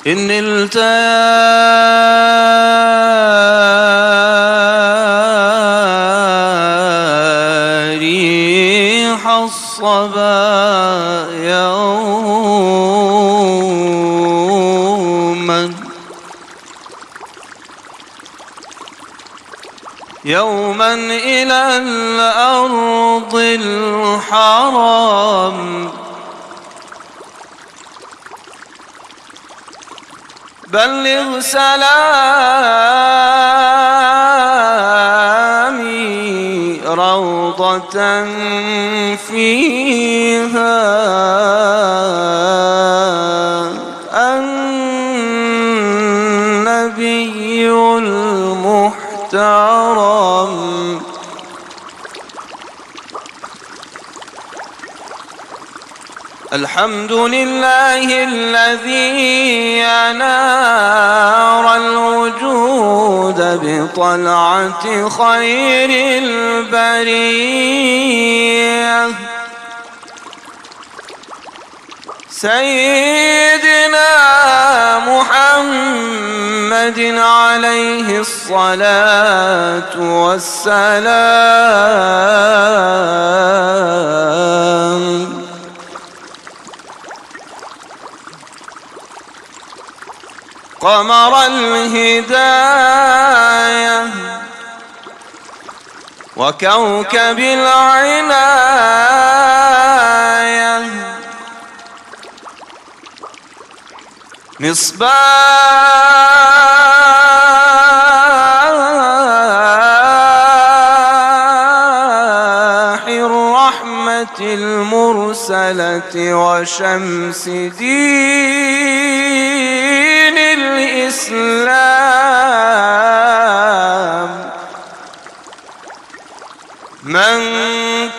إن نلت ريح الصبا يوما إلى الأرض الحرام، بلغ سلامي روضة فيها النبي المحترم. الحمد لله الذي أنار الوجود بطلعة خير البرية سيدنا محمد عليه الصلاة والسلام. قمر الهداية وكوكب العناية، مصباح الرحمة المرسلة وشمس دين الإسلام، من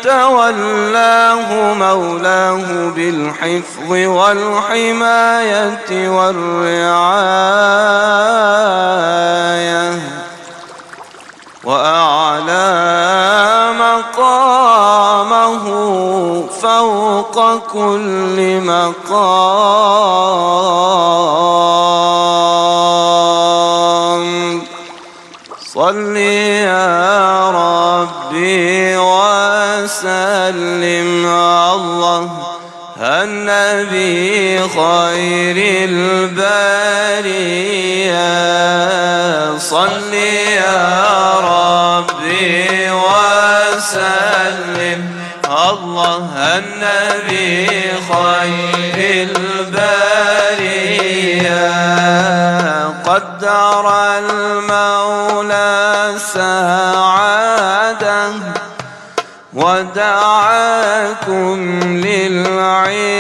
تولاه مولاه بالحفظ والحماية والرعاية، وأعلى مقامه فوق كل مقام. صل يا ربي وسلم الله النبي خير البرية. صل يا ربي وسلم الله النبي خير البرية. قدر المولى سعادة ودعاكم للعبادة،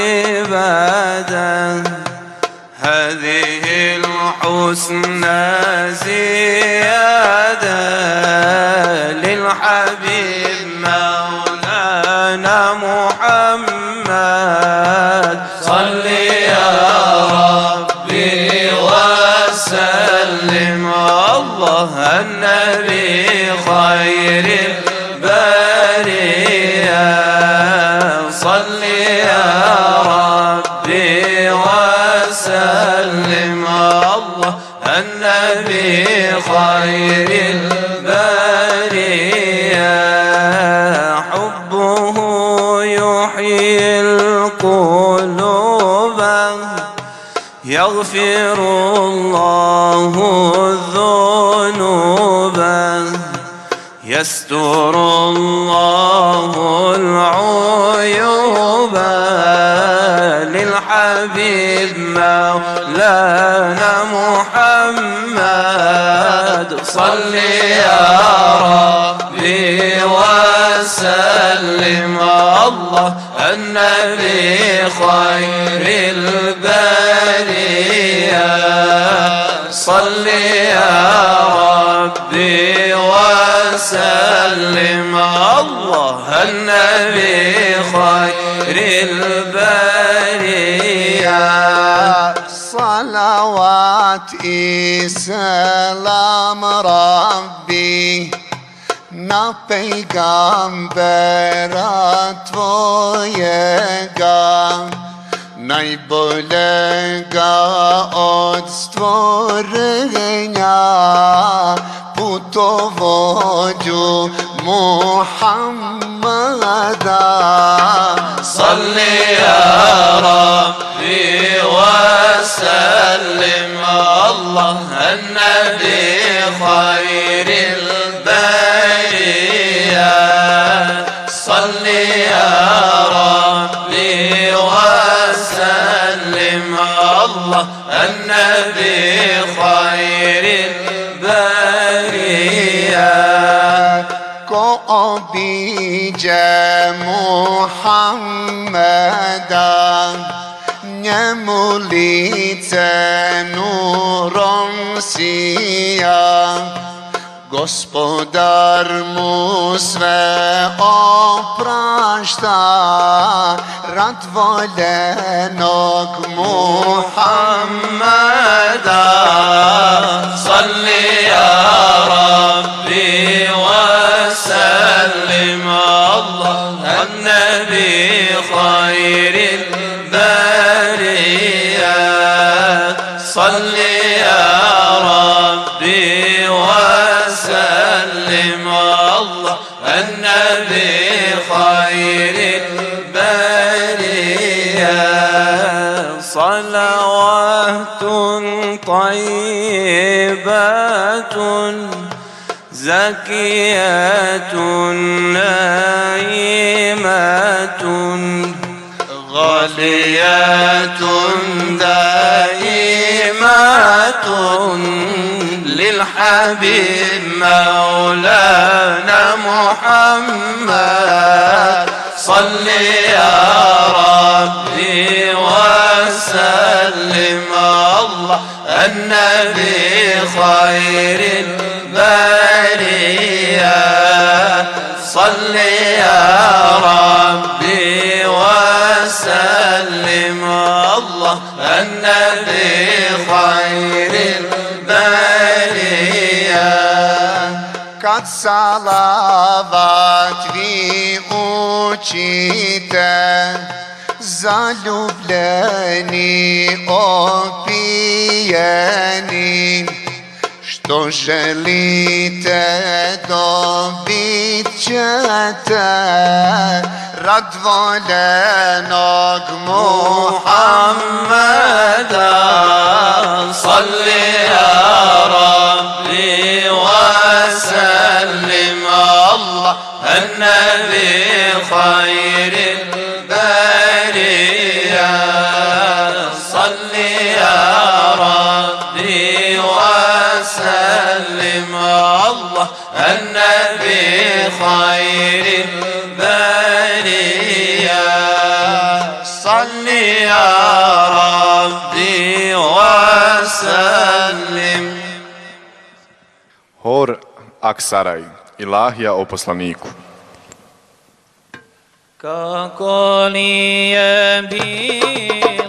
هذه الحسنى زيادة للحبيب مولانا محمد. صل يا ربي وسلم الله النبي خير البرية. صل يا ربي وسلم الله النبي خير البرية. حبه يحيي القلوب، يغفر الله الذنوب، يستر الله العيوب للحبيب مولانا محمد. صل يا ربي وسلم الله النبي خير البرية. صل يا ربي وسلم الله النبي خير البرية. صلوات سلام ربي na pejgamberat tvojega, najboljega od stvorenja, putovođu Muhammada. Salli ya Rabbi wa sallim Allah an-nabi khairil bariyya. Salli ya Rabbi wa sallim Allah an-nabi khairil bariyya. Ko obiđe Muhammeda, njemu lice nurom sija, Gospodar mu sve oprašta, rad voljenog Muhammeda. Salli ya Rabbi wa sallim Allah an-nabi khairil bariyya. Salli ya Rabbi وسلم الله النبي خير البرية. صلوات طيبات زكية نائمة غالية دائمة للحبيب مولانا محمد. صل يا ربي وسلم الله النبي خير البرية. صل يا ربي وسلم الله النبي خير البرية. Kad salavat vi učite, zaljubljeni opijeni, što želite dobit ćete, rad voljenog Muhammeda. Salli ya Rabbi وسلم الله النبي خير البرية. صل يا ربي وسلم الله النبي خير البرية. صل يا ربي وسلم. Hor Aksaraj, Ilahija o poslaniku. Kako li je bilo